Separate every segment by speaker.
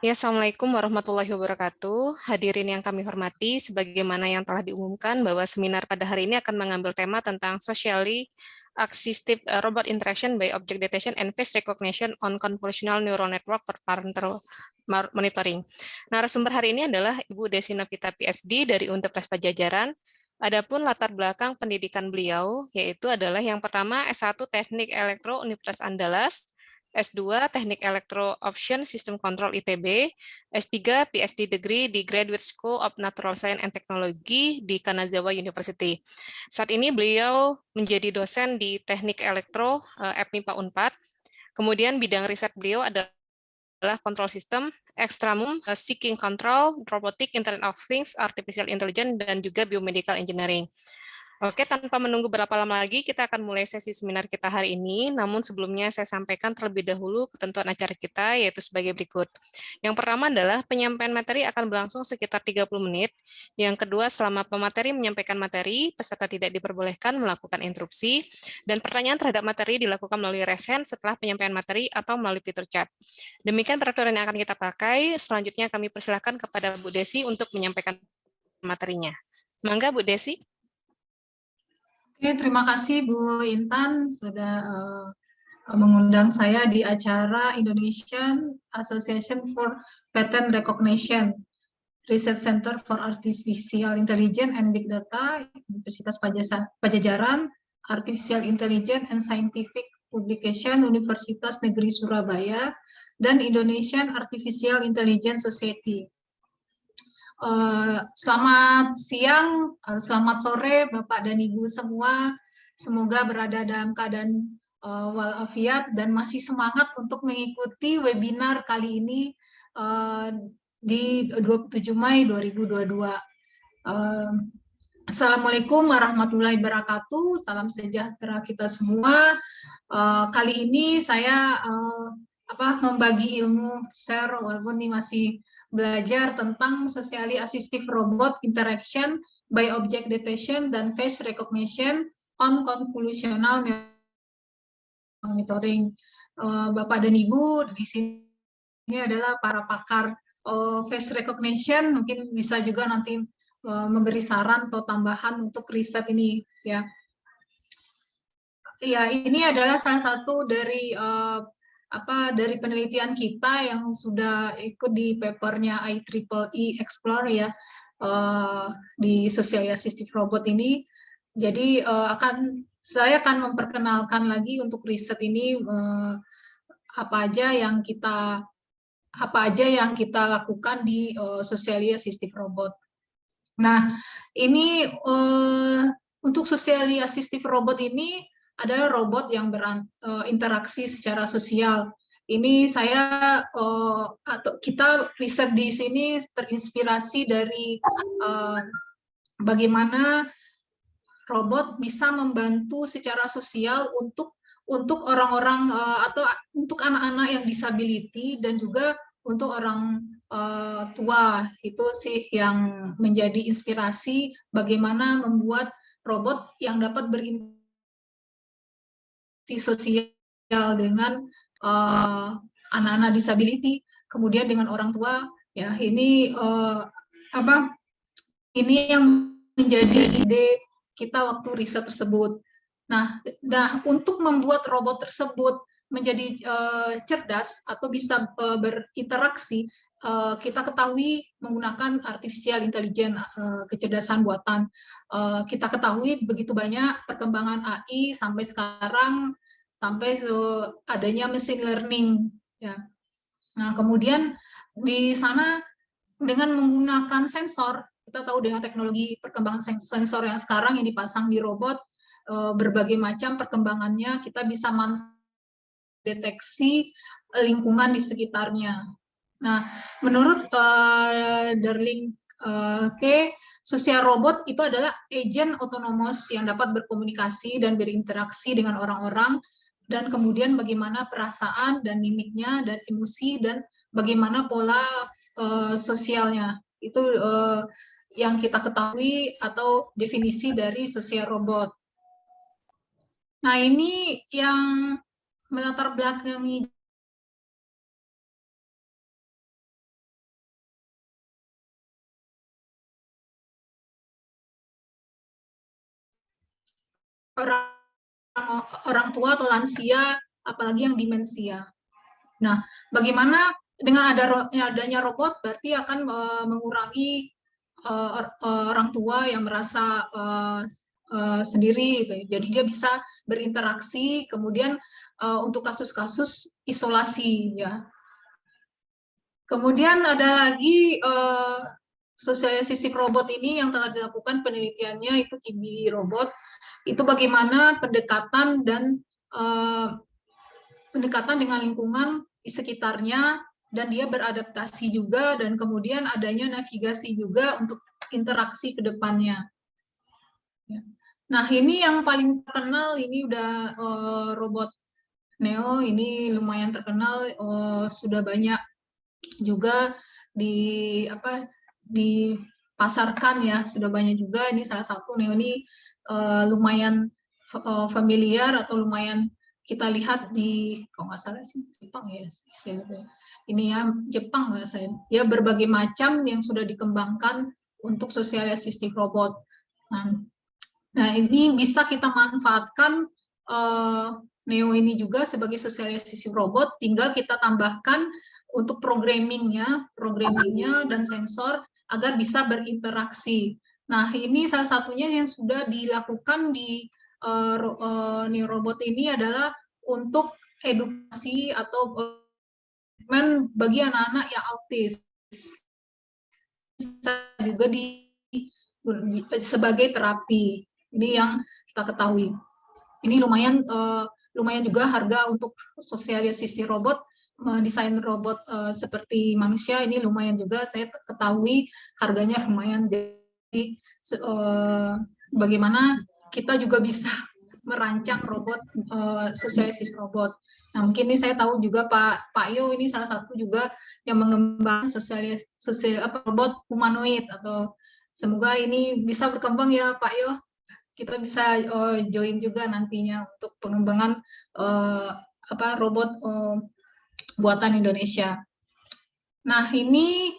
Speaker 1: Ya, Assalamualaikum warahmatullahi wabarakatuh. Hadirin yang kami hormati, sebagaimana yang telah diumumkan bahwa seminar pada hari ini akan mengambil tema tentang Socially Assistive Robot Interaction by Object Detection and Face Recognition on Convolutional Neural Network for Parental Monitoring. Narasumber hari ini adalah Ibu Desi Novita PSD dari Universitas Padjadjaran. Adapun latar belakang pendidikan beliau, yaitu adalah yang pertama S1 Teknik Elektro Universitas Andalas, S2 Teknik Elektro Option Sistem Kontrol ITB, S3 PhD Degree di Graduate School of Natural Science and Technology di Kanazawa University. Saat ini beliau menjadi dosen di Teknik Elektro FMIPA Unpad. Kemudian bidang riset beliau adalah Control System, Extramum, Seeking Control, Robotic, Internet of Things, Artificial Intelligence, dan juga Biomedical Engineering. Oke, tanpa menunggu berapa lama lagi, kita akan mulai sesi seminar kita hari ini. Namun sebelumnya saya sampaikan terlebih dahulu ketentuan acara kita, yaitu sebagai berikut. Yang pertama adalah penyampaian materi akan berlangsung sekitar 30 menit. Yang kedua, selama pemateri menyampaikan materi, peserta tidak diperbolehkan melakukan interupsi, dan pertanyaan terhadap materi dilakukan melalui raise hand setelah penyampaian materi atau melalui fitur chat. Demikian peraturan yang akan kita pakai. Selanjutnya kami persilahkan kepada Bu Desi untuk menyampaikan materinya. Mangga, Bu Desi.
Speaker 2: Oke, terima kasih Bu Intan sudah mengundang saya di acara Indonesian Association for Pattern Recognition Research Center for Artificial Intelligence and Big Data, Universitas Padjadjaran, Artificial Intelligence and Scientific Publication, Universitas Negeri Surabaya, dan Indonesian Artificial Intelligence Society. Selamat siang, selamat sore Bapak dan Ibu semua. Semoga berada dalam keadaan walafiat dan masih semangat untuk mengikuti webinar kali ini di 27 Mei 2022. Assalamualaikum warahmatullahi wabarakatuh. Salam sejahtera kita semua. Kali ini saya membagi ilmu share walaupun ini masih belajar tentang socially assistive robot interaction by object detection dan face recognition on convolutional monitoring. Bapak dan Ibu di sini adalah para pakar face recognition, mungkin bisa juga nanti memberi saran atau tambahan untuk riset ini ya. Ya, ini adalah salah satu dari dari penelitian kita yang sudah ikut di papernya IEEE Explore ya, di Socially Assistive Robot ini. Jadi saya akan memperkenalkan lagi untuk riset ini apa aja yang kita lakukan di Socially Assistive Robot. Nah, ini untuk Socially Assistive Robot ini adalah robot yang berinteraksi secara sosial. Ini kita riset di sini terinspirasi dari bagaimana robot bisa membantu secara sosial untuk orang-orang atau untuk anak-anak yang disability dan juga untuk orang tua. Itu sih yang menjadi inspirasi bagaimana membuat robot yang dapat berinteraksi sosial dengan anak-anak disability, kemudian dengan orang tua. Ya, ini ini yang menjadi ide kita waktu riset tersebut. Nah, untuk membuat robot tersebut menjadi cerdas atau bisa berinteraksi, kita ketahui menggunakan artificial intelligence, kecerdasan buatan. Kita ketahui begitu banyak perkembangan AI sampai sekarang, sampai adanya machine learning. Ya. Nah, kemudian di sana dengan menggunakan sensor, kita tahu dengan teknologi perkembangan sensor yang sekarang yang dipasang di robot, berbagai macam perkembangannya, kita bisa mendeteksi lingkungan di sekitarnya. Nah, menurut Darling social robot itu adalah agent otonomous yang dapat berkomunikasi dan berinteraksi dengan orang-orang dan kemudian bagaimana perasaan dan mimiknya dan emosi dan bagaimana pola sosialnya. Itu yang kita ketahui atau definisi dari sosial robot. Nah, ini yang melatar belakangi orang orang tua atau lansia, apalagi yang demensia. Nah, bagaimana dengan adanya robot berarti akan mengurangi orang tua yang merasa sendiri, gitu. Jadi dia bisa berinteraksi. Kemudian untuk kasus-kasus isolasi, ya. Kemudian ada lagi sosialisasi robot ini yang telah dilakukan penelitiannya, itu TB robot. Itu bagaimana pendekatan dan pendekatan dengan lingkungan di sekitarnya, dan dia beradaptasi juga, dan kemudian adanya navigasi juga untuk interaksi ke depannya. Nah, ini yang paling terkenal, ini udah robot Neo, ini lumayan terkenal, sudah banyak juga dipasarkan, ya, sudah banyak juga. Ini salah satu Neo ini lumayan familiar atau lumayan kita lihat di, kalau nggak salah sih Jepang, ya, ini ya Jepang nggak saya, ya, berbagai macam yang sudah dikembangkan untuk sosialisasi robot. Nah, ini bisa kita manfaatkan Neo ini juga sebagai sosialisasi robot, tinggal kita tambahkan untuk programmingnya dan sensor agar bisa berinteraksi. Nah, ini salah satunya yang sudah dilakukan di Neo robot ini adalah untuk edukasi atau bagi anak-anak yang autis, bisa juga sebagai terapi. Ini yang kita ketahui. Ini lumayan juga harga untuk sosialisasi robot, desain robot seperti manusia, ini lumayan juga saya ketahui harganya lumayan. Jadi bagaimana kita juga bisa merancang robot, sosialisasi robot. Nah, mungkin ini saya tahu juga Pak Yo ini salah satu juga yang mengembangkan robot humanoid, atau semoga ini bisa berkembang, ya Pak Yo. Kita bisa join juga nantinya untuk pengembangan robot buatan Indonesia. Nah, ini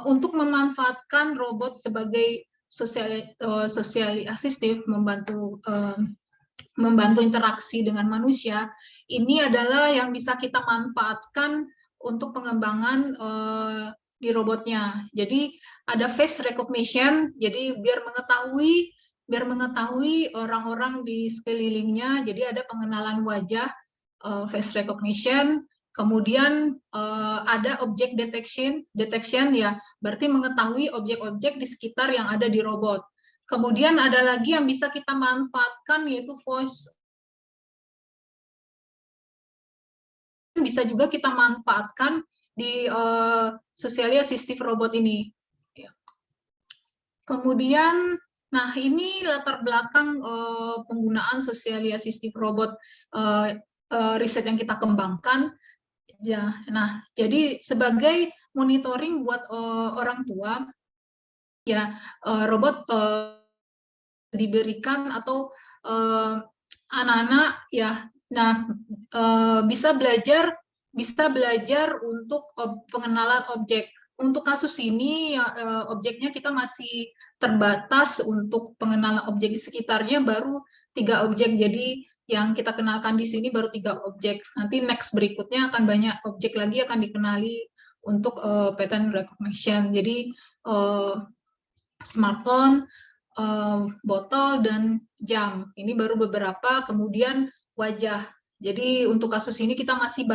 Speaker 2: untuk memanfaatkan robot sebagai social asistif, membantu interaksi dengan manusia, ini adalah yang bisa kita manfaatkan untuk pengembangan di robotnya. Jadi ada face recognition, jadi biar mengetahui orang-orang di sekelilingnya, jadi ada pengenalan wajah, face recognition. Kemudian ada object detection, ya, berarti mengetahui objek-objek di sekitar yang ada di robot. Kemudian ada lagi yang bisa kita manfaatkan, yaitu voice. Bisa juga kita manfaatkan di socially assistive robot ini. Kemudian, nah, ini latar belakang penggunaan socially assistive robot riset yang kita kembangkan. Ya, nah, jadi sebagai monitoring buat orang tua, ya, robot diberikan atau anak-anak, ya, nah, bisa belajar untuk pengenalan objek. Untuk kasus ini objeknya kita masih terbatas, untuk pengenalan objek di sekitarnya baru 3 objek. Jadi yang kita kenalkan di sini baru 3 objek. Nanti next berikutnya akan banyak objek lagi akan dikenali untuk pattern recognition. Jadi smartphone, botol, dan jam. Ini baru beberapa, kemudian wajah. Jadi untuk kasus ini kita masih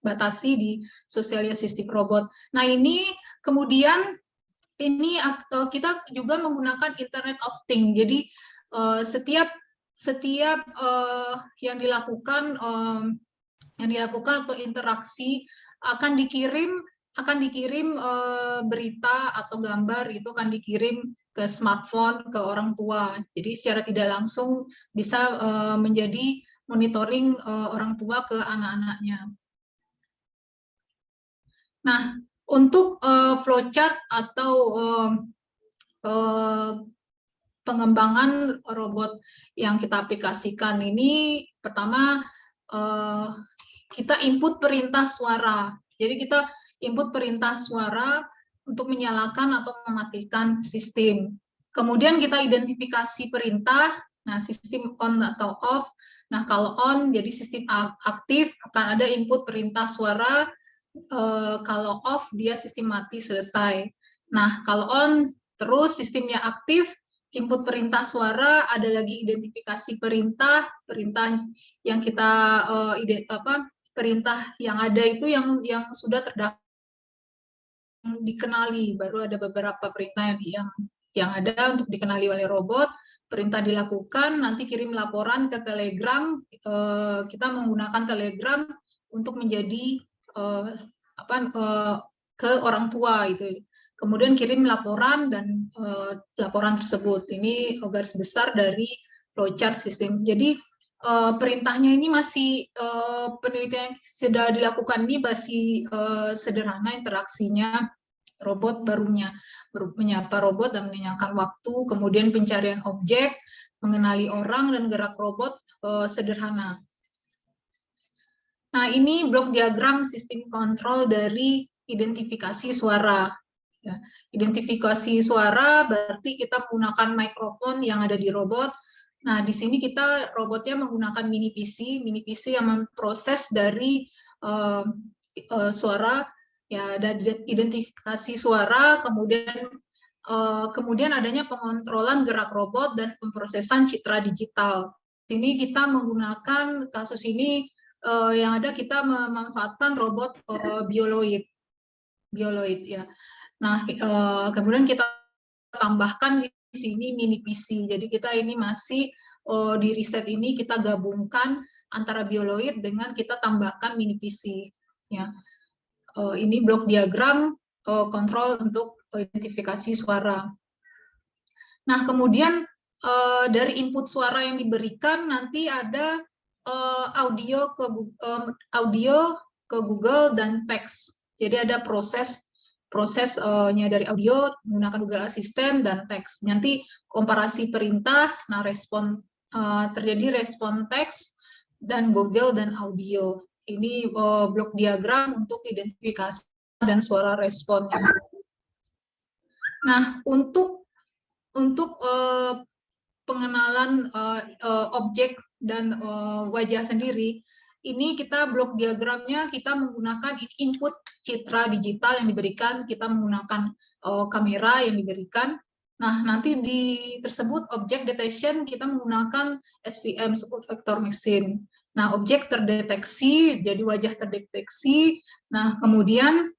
Speaker 2: batasi di socially assistive robot. Nah, ini kemudian ini kita juga menggunakan Internet of Things. Jadi setiap yang dilakukan atau interaksi akan dikirim berita atau gambar, itu akan dikirim ke smartphone ke orang tua. Jadi secara tidak langsung bisa menjadi monitoring orang tua ke anak-anaknya. Nah, untuk flowchart atau pengembangan robot yang kita aplikasikan ini, pertama kita input perintah suara. Jadi kita input perintah suara untuk menyalakan atau mematikan sistem. Kemudian kita identifikasi perintah, nah sistem on atau off. Nah kalau on jadi sistem aktif, akan ada input perintah suara. Kalau off dia sistem mati selesai. Nah kalau on terus sistemnya aktif, input perintah suara, ada lagi identifikasi perintah yang kita perintah yang ada itu yang sudah terdaftar dikenali, baru ada beberapa perintah yang ada untuk dikenali oleh robot. Perintah dilakukan, nanti kirim laporan ke Telegram. Kita menggunakan Telegram untuk menjadi ke orang tua itu. Kemudian kirim laporan dan laporan tersebut. Ini garis besar dari flowchart sistem. Jadi perintahnya ini masih penelitian yang sudah dilakukan ini masih sederhana interaksinya. Robot barunya menyapa robot dan menanyakan waktu, kemudian pencarian objek, mengenali orang dan gerak robot sederhana. Nah, ini blok diagram sistem kontrol dari identifikasi suara. Ya, identifikasi suara berarti kita menggunakan mikrofon yang ada di robot. Nah, di sini kita robotnya menggunakan mini PC yang memproses dari suara, ya, ada identifikasi suara, kemudian adanya pengontrolan gerak robot dan pemrosesan citra digital. Di sini kita menggunakan kasus ini yang ada kita memanfaatkan robot bioloid ya. Nah, kemudian kita tambahkan di sini mini PC. Jadi kita ini masih di riset ini kita gabungkan antara bioloid dengan kita tambahkan mini PC. Ya, ini blok diagram kontrol untuk identifikasi suara. Nah, kemudian dari input suara yang diberikan nanti ada audio ke Google dan teks. Jadi ada prosesnya dari audio menggunakan Google Assistant dan teks. Nanti komparasi perintah, nah terjadi respon teks dan Google dan audio. Ini blok diagram untuk identifikasi dan suara responnya. Nah, untuk pengenalan objek dan wajah sendiri, ini kita blok diagramnya kita menggunakan input citra digital yang diberikan, kita menggunakan kamera yang diberikan. Nah, nanti di tersebut object detection kita menggunakan SVM, support vector machine. Nah, objek terdeteksi, jadi wajah terdeteksi. Nah, kemudian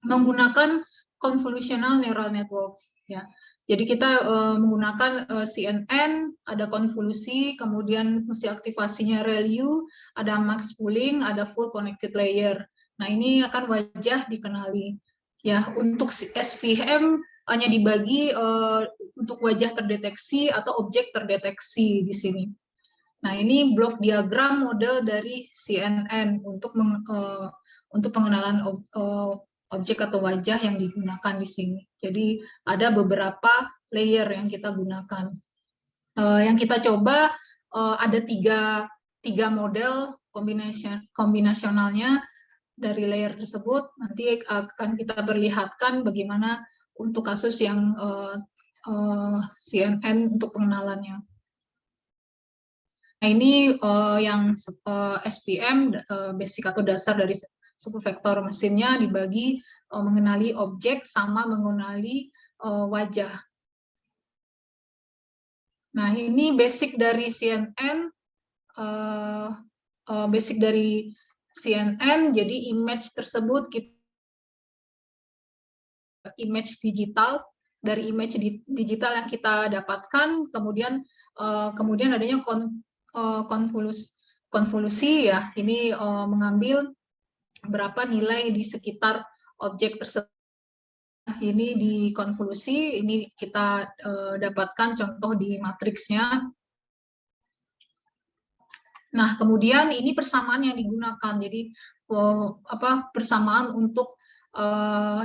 Speaker 2: menggunakan convolutional neural network, ya. Jadi kita menggunakan CNN, ada konvolusi, kemudian mesti aktivasinya ReLU, ada max pooling, ada full connected layer. Nah, ini akan wajah dikenali. Ya, untuk SVM hanya dibagi untuk wajah terdeteksi atau objek terdeteksi di sini. Nah, ini blok diagram model dari CNN untuk pengenalan objek atau wajah yang digunakan di sini. Jadi ada beberapa layer yang kita gunakan. Yang kita coba ada tiga model kombinasionalnya dari layer tersebut. Nanti akan kita perlihatkan bagaimana untuk kasus yang CNN untuk pengenalannya. Nah, ini yang SVM, basic atau dasar dari super vektor mesinnya dibagi mengenali objek sama mengenali wajah. Nah, ini basic dari CNN, jadi image tersebut image digital, dari image digital yang kita dapatkan, kemudian adanya konvolusi ya, ini mengambil berapa nilai di sekitar objek tersebut. Ini di konvolusi, ini kita dapatkan contoh di matriksnya. Nah, kemudian ini persamaan yang digunakan. Jadi persamaan untuk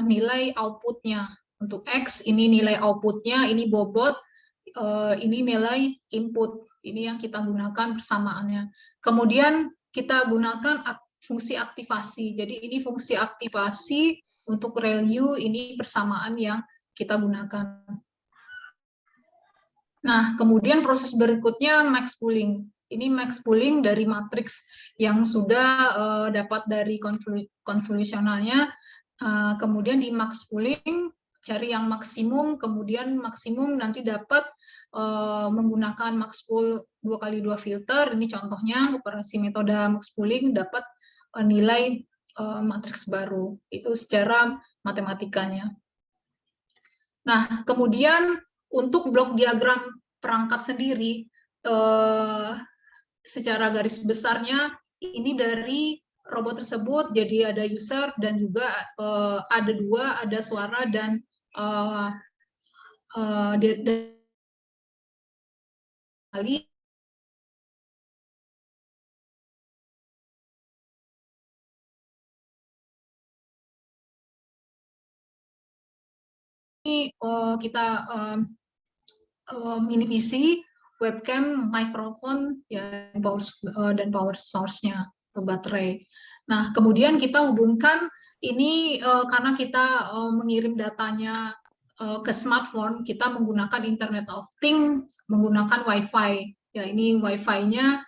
Speaker 2: nilai outputnya. Untuk X ini nilai outputnya, ini bobot, ini nilai input. Ini yang kita gunakan persamaannya. Kemudian kita gunakan fungsi aktivasi. Jadi ini fungsi aktivasi untuk ReLU, ini persamaan yang kita gunakan. Nah, kemudian proses berikutnya max pooling. Ini max pooling dari matriks yang sudah dapat dari konvolusionalnya. Kemudian di max pooling, cari yang maksimum, kemudian maksimum nanti dapat menggunakan max pool 2x2 filter. Ini contohnya operasi metode max pooling dapat nilai matriks baru. Itu secara matematikanya. Nah, kemudian untuk blok diagram perangkat sendiri, secara garis besarnya ini dari robot tersebut, jadi ada user dan juga ada dua, ada suara dan kali ini kita mini PC, webcam, mikrofon, ya, dan power source-nya atau baterai. Nah, kemudian kita hubungkan ini karena kita mengirim datanya ke smartphone, kita menggunakan Internet of Things, menggunakan Wi-Fi. Ya, ini Wi-Fi-nya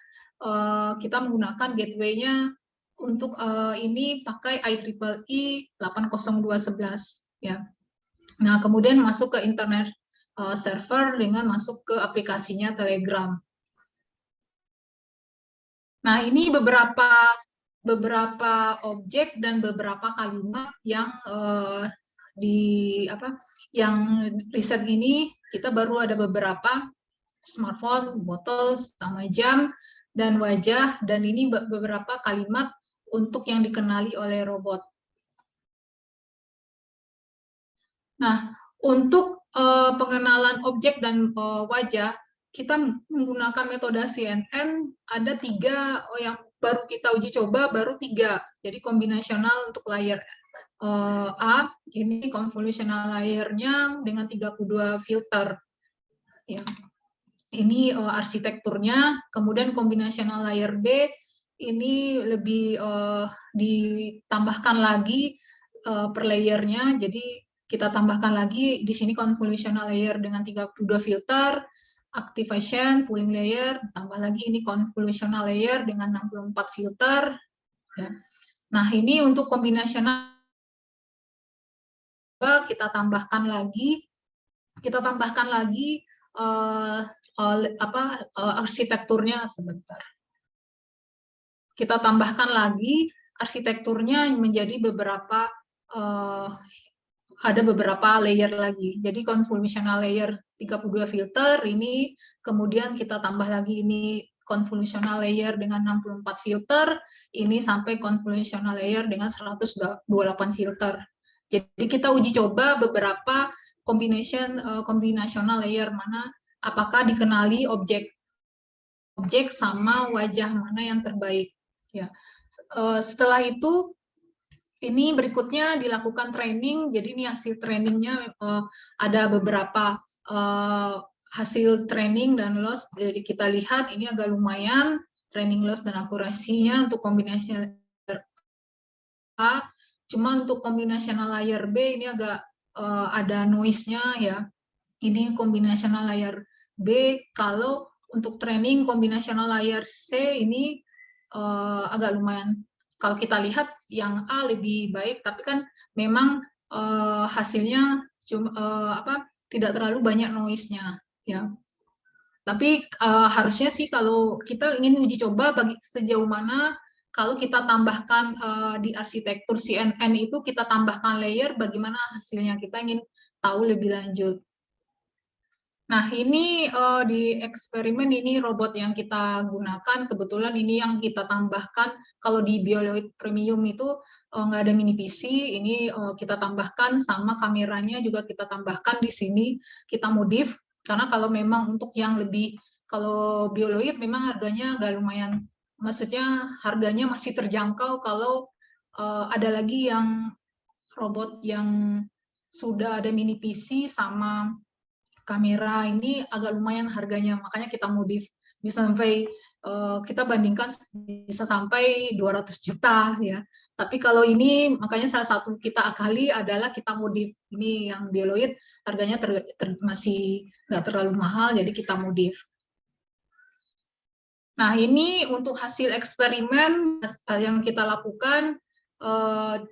Speaker 2: kita menggunakan gateway-nya untuk ini pakai IEEE 802.11. Ya. Nah, kemudian masuk ke internet server dengan masuk ke aplikasinya Telegram. Nah, ini beberapa objek dan beberapa kalimat yang yang riset ini kita baru ada beberapa smartphone, botol, sama jam, dan wajah, dan ini beberapa kalimat untuk yang dikenali oleh robot. Nah, untuk pengenalan objek dan wajah, kita menggunakan metode CNN, ada 3 yang baru kita uji coba, baru 3. Jadi kombinasional untuk layer A, ini convolutional layer-nya dengan 32 filter. Ya. Ini arsitekturnya, kemudian kombinasional layer B, ini lebih ditambahkan lagi per layernya, jadi kita tambahkan lagi di sini convolutional layer dengan 32 filter, activation, pooling layer, tambah lagi ini convolutional layer dengan 64 filter. Ya. Nah, ini untuk kombinasional kita tambahkan lagi arsitekturnya sebentar. Kita tambahkan lagi arsitekturnya menjadi beberapa ada beberapa layer lagi. Jadi convolutional layer 32 filter ini, kemudian kita tambah lagi ini convolutional layer dengan 64 filter, ini sampai convolutional layer dengan 128 filter. Jadi kita uji coba beberapa kombinasional layer mana apakah dikenali objek sama wajah mana yang terbaik. Ya. Setelah itu ini berikutnya dilakukan training, jadi ini hasil trainingnya ada beberapa hasil training dan loss, jadi kita lihat ini agak lumayan, training loss dan akurasinya untuk kombinasi layer A, cuma untuk kombinasional layer B ini agak ada noise-nya ya, ini kombinasional layer B, kalau untuk training kombinasional layer C ini agak lumayan. Kalau kita lihat yang A lebih baik, tapi kan memang hasilnya tidak terlalu banyak noise-nya, ya. Tapi harusnya sih kalau kita ingin uji coba sejauh mana kalau kita tambahkan di arsitektur CNN itu kita tambahkan layer, bagaimana hasilnya, kita ingin tahu lebih lanjut. Nah, ini di eksperimen ini robot yang kita gunakan, kebetulan ini yang kita tambahkan, kalau di Bioloid Premium itu nggak ada mini PC, ini kita tambahkan sama kameranya juga kita tambahkan di sini, kita modif, karena kalau memang untuk yang lebih, kalau Bioloid memang harganya agak lumayan maksudnya harganya masih terjangkau kalau ada lagi yang robot yang sudah ada mini PC sama kamera, ini agak lumayan harganya, makanya kita modif bisa sampai kita bandingkan bisa sampai 200 juta ya. Tapi kalau ini makanya salah satu kita akali adalah kita modif. Ini yang Bioloid harganya masih nggak terlalu mahal, jadi kita modif. Nah, ini untuk hasil eksperimen yang kita lakukan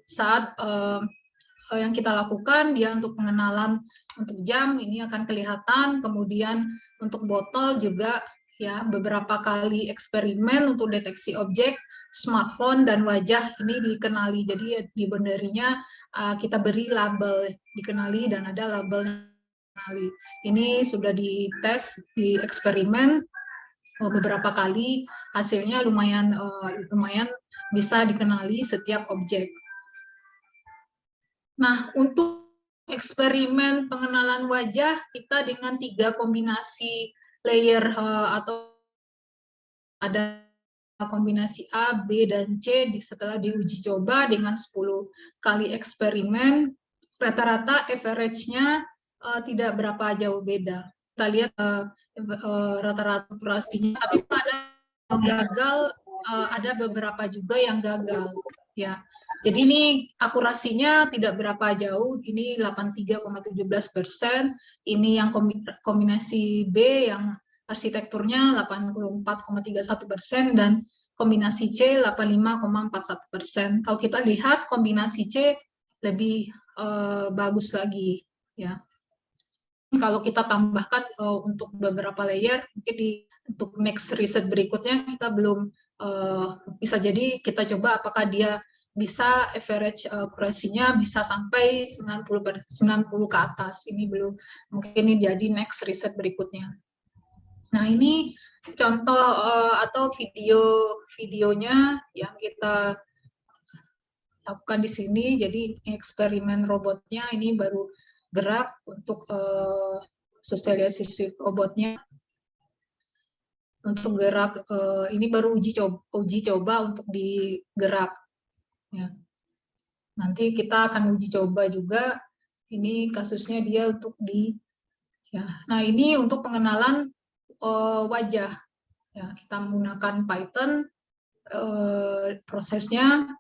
Speaker 2: saat yang kita lakukan, dia untuk pengenalan untuk jam ini akan kelihatan, kemudian untuk botol juga ya beberapa kali eksperimen untuk deteksi objek, smartphone dan wajah ini dikenali. Jadi di benderinya kita beri label dikenali dan ada label dikenali. Ini sudah dites di eksperimen beberapa kali, hasilnya lumayan bisa dikenali setiap objek. Nah, untuk eksperimen pengenalan wajah, kita dengan 3 kombinasi layer atau ada kombinasi A, B, dan C setelah diuji coba dengan 10 kali eksperimen, rata-rata average-nya tidak berapa jauh beda. Kita lihat rata-rata akurasinya, tapi ada yang gagal, ada beberapa juga yang gagal. Ya, jadi ini akurasinya tidak berapa jauh, ini 83,17%, ini yang kombinasi B yang arsitekturnya 84,31% dan kombinasi C 85,41%. Kalau kita lihat kombinasi C lebih bagus lagi ya. Kalau kita tambahkan untuk beberapa layer, mungkin untuk next riset berikutnya kita belum bisa jadi kita coba apakah dia bisa average akurasinya bisa sampai 90 ke atas. Ini belum, mungkin ini jadi next riset berikutnya. Nah, ini contoh atau videonya yang kita lakukan di sini. Jadi eksperimen robotnya ini baru gerak untuk sosialisasi robotnya. Untuk gerak ini baru uji coba untuk digerak. Ya. Nanti kita akan uji coba juga. Ini kasusnya dia untuk ya. Nah, ini untuk pengenalan wajah. Ya, kita menggunakan Python prosesnya.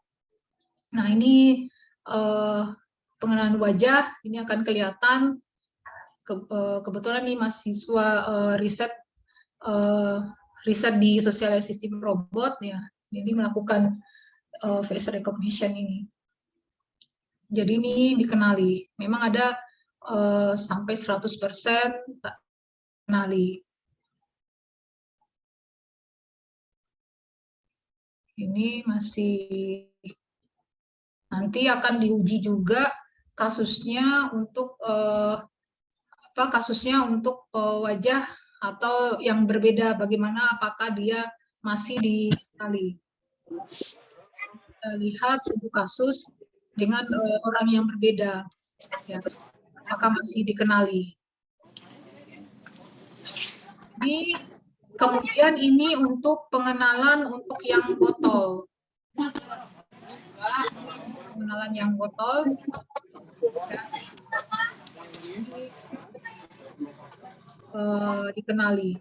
Speaker 2: Nah, ini pengenalan wajah ini akan kelihatan. Kebetulan ini mahasiswa riset di sosialisasi sistem robot ya. Jadi melakukan face recognition ini. Jadi ini dikenali. Memang ada sampai 100% tak kenali. Ini masih nanti akan diuji juga kasusnya untuk wajah atau yang berbeda, bagaimana apakah dia masih dikenali. Kita lihat satu kasus dengan orang yang berbeda, ya, apakah masih dikenali. Kemudian ini untuk pengenalan untuk yang botol. Pengenalan yang botol. Ya. Dikenali.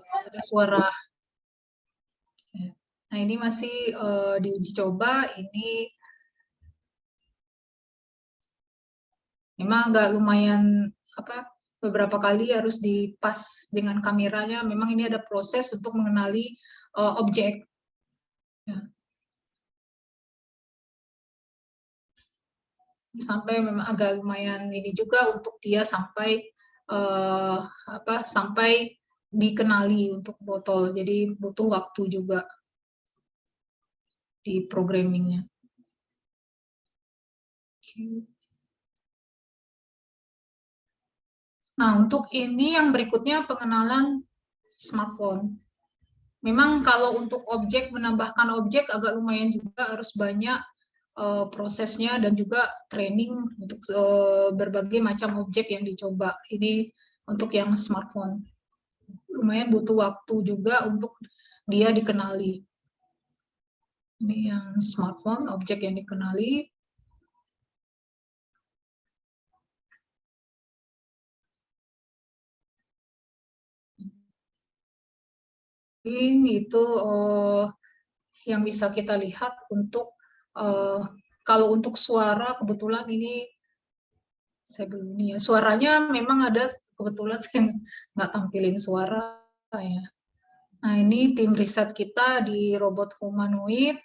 Speaker 2: Ada suara. Nah, ini masih diuji coba. Ini memang agak lumayan beberapa kali harus dipas dengan kameranya. Memang ini ada proses untuk mengenali objek. Ya. Ini sampai memang agak lumayan ini juga untuk dia sampai sampai dikenali untuk botol. Jadi butuh waktu juga di programmingnya. Nah, untuk ini yang berikutnya pengenalan smartphone. Memang kalau untuk objek, menambahkan objek agak lumayan juga, harus banyak prosesnya dan juga training untuk berbagai macam objek yang dicoba. Ini untuk yang smartphone. Lumayan butuh waktu juga untuk dia dikenali. Ini yang smartphone, objek yang dikenali. Ini itu yang bisa kita lihat untuk kalau untuk suara kebetulan ini saya belum ini ya, suaranya memang ada, kebetulan saya nggak tampilin suara ya. Nah, ini tim riset kita di robot humanoid.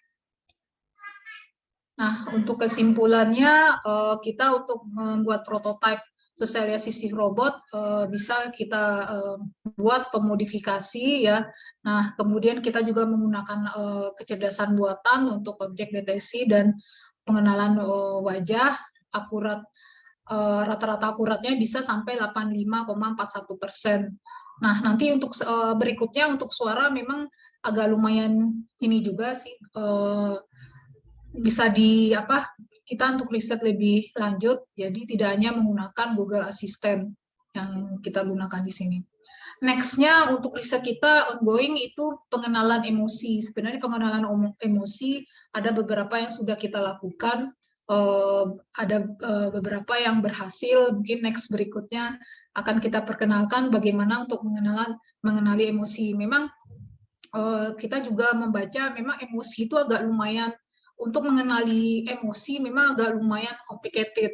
Speaker 2: Nah, untuk kesimpulannya, kita untuk membuat prototipe social assistive robot bisa kita buat atau modifikasi ya. Nah, kemudian kita juga menggunakan kecerdasan buatan untuk objek deteksi dan pengenalan wajah akurat. Rata-rata akuratnya bisa sampai 85,41%. Nah, nanti untuk berikutnya untuk suara memang agak lumayan ini juga sih, bisa kita untuk riset lebih lanjut, jadi tidak hanya menggunakan Google Assistant yang kita gunakan di sini. Next-nya untuk riset kita ongoing itu pengenalan emosi. Sebenarnya pengenalan emosi ada beberapa yang sudah kita lakukan, ada beberapa yang berhasil. Mungkin next berikutnya akan kita perkenalkan bagaimana untuk mengenali emosi. Memang kita juga membaca, memang emosi itu agak lumayan, untuk mengenali emosi memang agak lumayan complicated,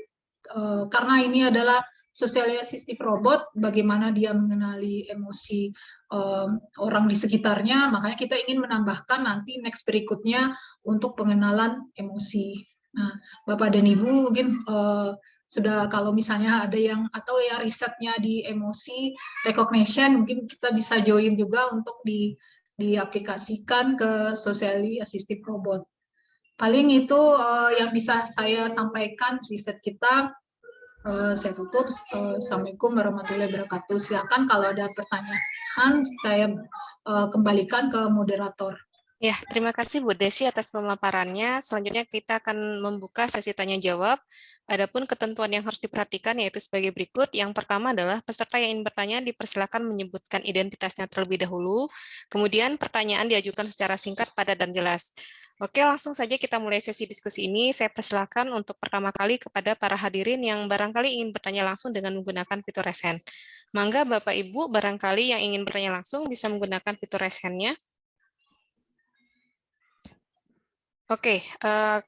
Speaker 2: karena ini adalah socially assistive robot, bagaimana dia mengenali emosi orang di sekitarnya, makanya kita ingin menambahkan nanti next berikutnya untuk pengenalan emosi. Nah, Bapak dan Ibu mungkin sudah, kalau misalnya ada yang atau yang risetnya di emosi recognition, mungkin kita bisa join juga untuk diaplikasikan ke socially assistive robot. Paling itu yang bisa saya sampaikan riset kita. Saya tutup. Assalamualaikum warahmatullahi wabarakatuh. Silakan kalau ada pertanyaan, saya kembalikan ke moderator.
Speaker 1: Ya, terima kasih Bu Desi atas pemaparannya. Selanjutnya kita akan membuka sesi tanya jawab. Adapun ketentuan yang harus diperhatikan yaitu sebagai berikut. Yang pertama adalah peserta yang ingin bertanya dipersilakan menyebutkan identitasnya terlebih dahulu. Kemudian pertanyaan diajukan secara singkat, padat, dan jelas. Oke, langsung saja kita mulai sesi diskusi ini. Saya persilakan untuk pertama kali kepada para hadirin yang barangkali ingin bertanya langsung dengan menggunakan fitur raise hand. Mangga Bapak Ibu barangkali yang ingin bertanya langsung bisa menggunakan fitur raise hand-nya. Oke,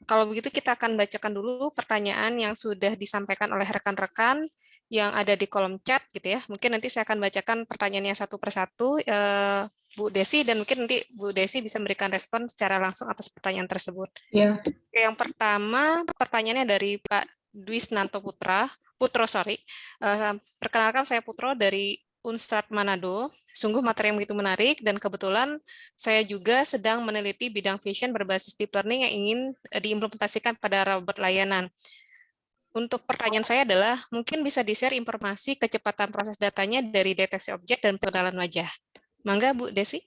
Speaker 1: kalau begitu kita akan bacakan dulu pertanyaan yang sudah disampaikan oleh rekan-rekan yang ada di kolom chat gitu ya. Mungkin nanti saya akan bacakan pertanyaannya satu persatu, Bu Desi, dan mungkin nanti Bu Desi bisa memberikan respon secara langsung atas pertanyaan tersebut.
Speaker 2: Ya.
Speaker 1: Oke, yang pertama, pertanyaannya dari Pak Dwisnanto Putro, sorry. Perkenalkan, saya Putro dari Unstrat Manado. Sungguh materi yang begitu menarik, dan kebetulan saya juga sedang meneliti bidang vision berbasis deep learning yang ingin diimplementasikan pada robot layanan. Untuk pertanyaan saya adalah, mungkin bisa di-share informasi kecepatan proses datanya dari deteksi objek dan pengenalan wajah. Mangga, Bu Desi.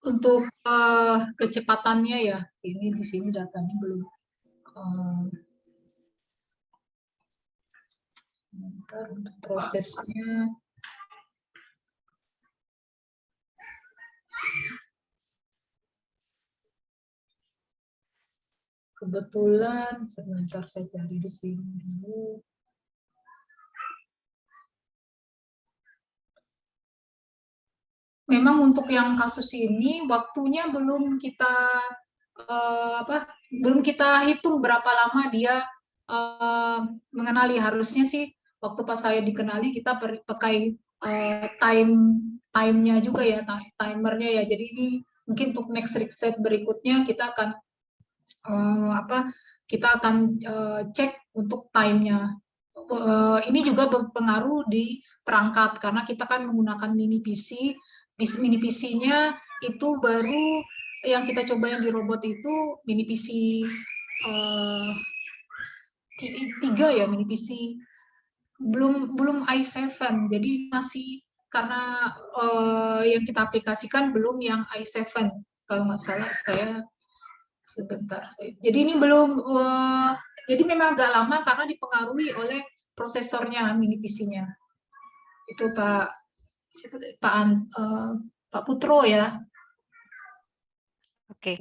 Speaker 2: Untuk kecepatannya ya, ini di sini datanya belum. Untuk prosesnya. Kebetulan sebentar saya cari di sini dulu. Memang untuk yang kasus ini waktunya belum kita belum kita hitung berapa lama dia mengenali. Harusnya sih waktu pas saya dikenali kita pakai time-nya juga ya, timernya ya. Jadi ini mungkin untuk next riset berikutnya kita akan cek untuk time-nya. Ini juga berpengaruh di perangkat karena kita kan menggunakan mini PC. Mini PC-nya itu baru yang kita coba yang di robot itu mini PC 3 ya, mini PC belum i7, jadi masih, karena yang kita aplikasikan belum yang i7 kalau nggak salah saya Sebentar. Jadi ini belum, jadi memang agak lama karena dipengaruhi oleh prosesornya mini PC-nya. Itu Pak, Pak Putro ya.
Speaker 1: Oke.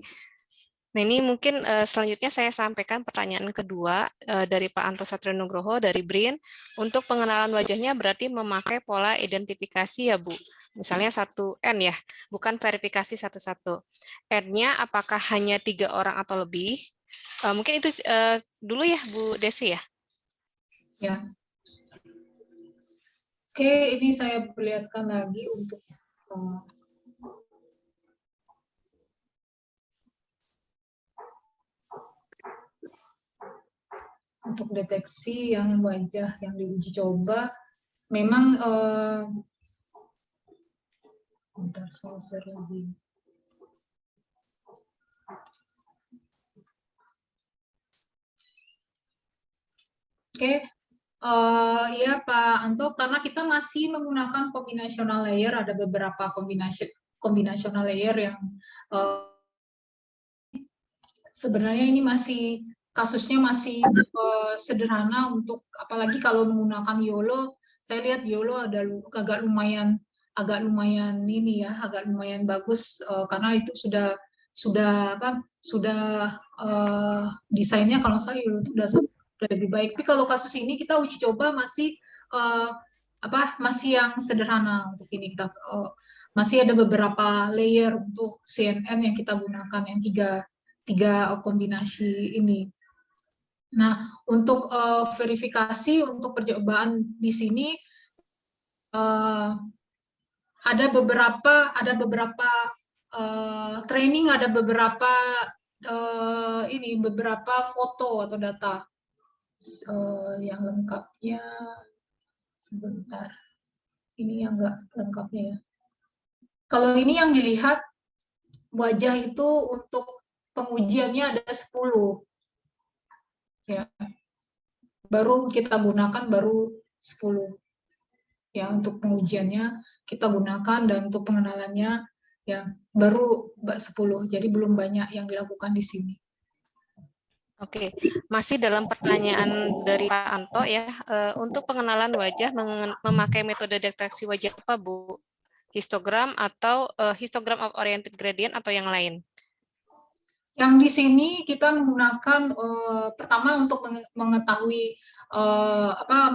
Speaker 1: Nah, ini mungkin selanjutnya saya sampaikan pertanyaan kedua dari Pak Anto Satrio Nugroho dari BRIN. Untuk pengenalan wajahnya berarti memakai pola identifikasi ya, Bu. Misalnya 1N ya, bukan verifikasi satu-satu. N-nya apakah hanya 3 orang atau lebih? Mungkin itu dulu ya, Bu Desi ya.
Speaker 2: Ya. Oke, ini saya perlihatkan lagi untuk deteksi yang wajah yang diuji coba. Memang bentar, saya share lagi. Oke, ya Pak Anto, karena kita masih menggunakan combinational layer, ada beberapa combinational layer yang sebenarnya ini masih kasusnya masih sederhana untuk, apalagi kalau menggunakan YOLO. Saya lihat YOLO ada agak lumayan ini ya, agak lumayan bagus karena itu sudah desainnya kalau saya YOLO itu sudah lebih baik. Tapi kalau kasus ini kita uji coba masih masih yang sederhana untuk ini. Kita masih ada beberapa layer untuk CNN yang kita gunakan, yang tiga kombinasi ini. Nah, untuk verifikasi untuk percobaan di sini ada beberapa training, ada beberapa foto atau data yang lengkapnya. Sebentar, ini yang nggak lengkapnya ya. Kalau ini yang dilihat wajah itu untuk pengujiannya ada 10. Ya. Baru kita gunakan 10. Ya, untuk pengujiannya kita gunakan, dan untuk pengenalannya ya baru 10. Jadi belum banyak yang dilakukan di sini.
Speaker 1: Oke, masih dalam pertanyaan dari Pak Anto ya, untuk pengenalan wajah memakai metode deteksi wajah apa, Bu? Histogram atau histogram of oriented gradient atau yang lain?
Speaker 2: Yang di sini kita menggunakan pertama untuk mengetahui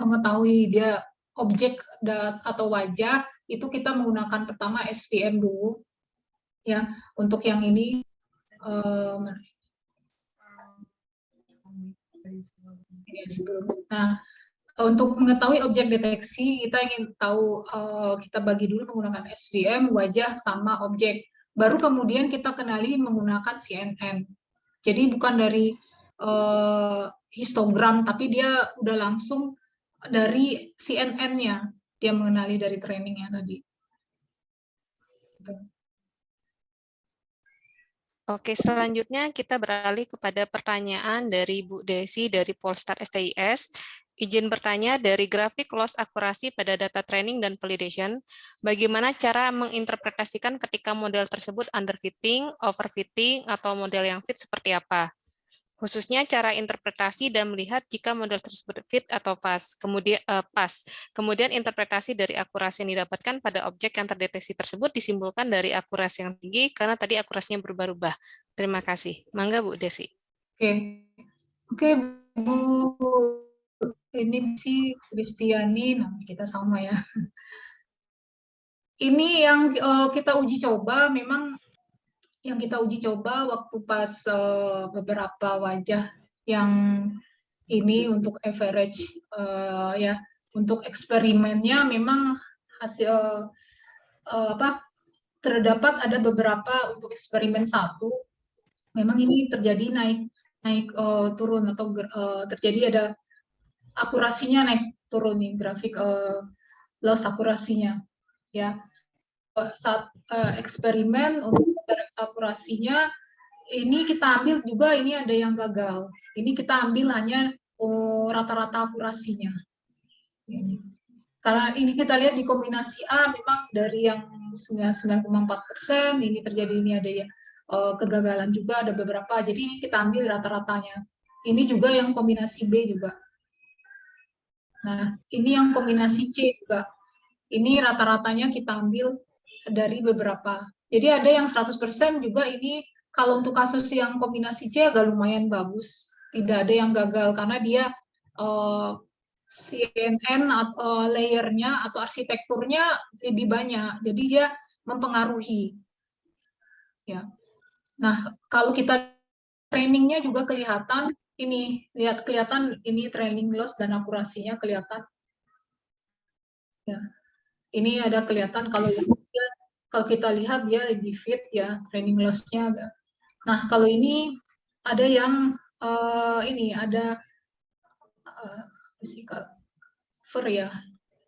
Speaker 2: mengetahui dia objek atau wajah, itu kita menggunakan pertama SVM dulu. Ya, untuk yang ini nah, untuk mengetahui objek deteksi, kita ingin tahu, kita bagi dulu menggunakan SVM, wajah, sama objek. Baru kemudian kita kenali menggunakan CNN. Jadi bukan dari histogram, tapi dia udah langsung dari CNN-nya, dia mengenali dari trainingnya tadi.
Speaker 1: Oke, selanjutnya kita beralih kepada pertanyaan dari Bu Desi dari Polstar STIS. Izin bertanya, dari grafik loss akurasi pada data training dan validation, bagaimana cara menginterpretasikan ketika model tersebut underfitting, overfitting, atau model yang fit seperti apa? Khususnya cara interpretasi dan melihat jika model tersebut fit atau pas. Kemudian interpretasi dari akurasi yang didapatkan pada objek yang terdeteksi tersebut disimpulkan dari akurasi yang tinggi karena tadi akurasinya berubah-ubah. Terima kasih. Mangga Bu Desi.
Speaker 2: Oke, Bu, ini si Kristiani, nah kita sama ya. Ini yang kita uji coba, memang yang kita uji coba waktu pas beberapa wajah yang ini untuk average ya, untuk eksperimennya memang hasil terdapat ada beberapa untuk eksperimen 1, memang ini terjadi naik turun, atau terjadi ada akurasinya naik turun nih, grafik loss akurasinya ya. Saat eksperimen untuk akurasinya ini kita ambil juga, ini ada yang gagal. Ini kita ambil hanya rata-rata akurasinya. Karena ini kita lihat di kombinasi A memang dari yang 99,4%, ini terjadi, ini ada ya kegagalan juga ada beberapa. Jadi ini kita ambil rata-ratanya. Ini juga yang kombinasi B juga. Nah, ini yang kombinasi C juga. Ini rata-ratanya kita ambil dari beberapa. Jadi ada yang 100% juga ini kalau untuk kasus yang kombinasi C agak lumayan bagus. Tidak ada yang gagal karena dia CNN atau layernya atau arsitekturnya lebih banyak. Jadi dia mempengaruhi. Ya. Nah, kalau kita trainingnya juga kelihatan ini, lihat kelihatan ini training loss dan akurasinya kelihatan. Ya. Ini ada kelihatan kalau kita lihat dia lebih fit ya, training loss-nya agak. Nah, kalau ini ada yang ini ada ver ya.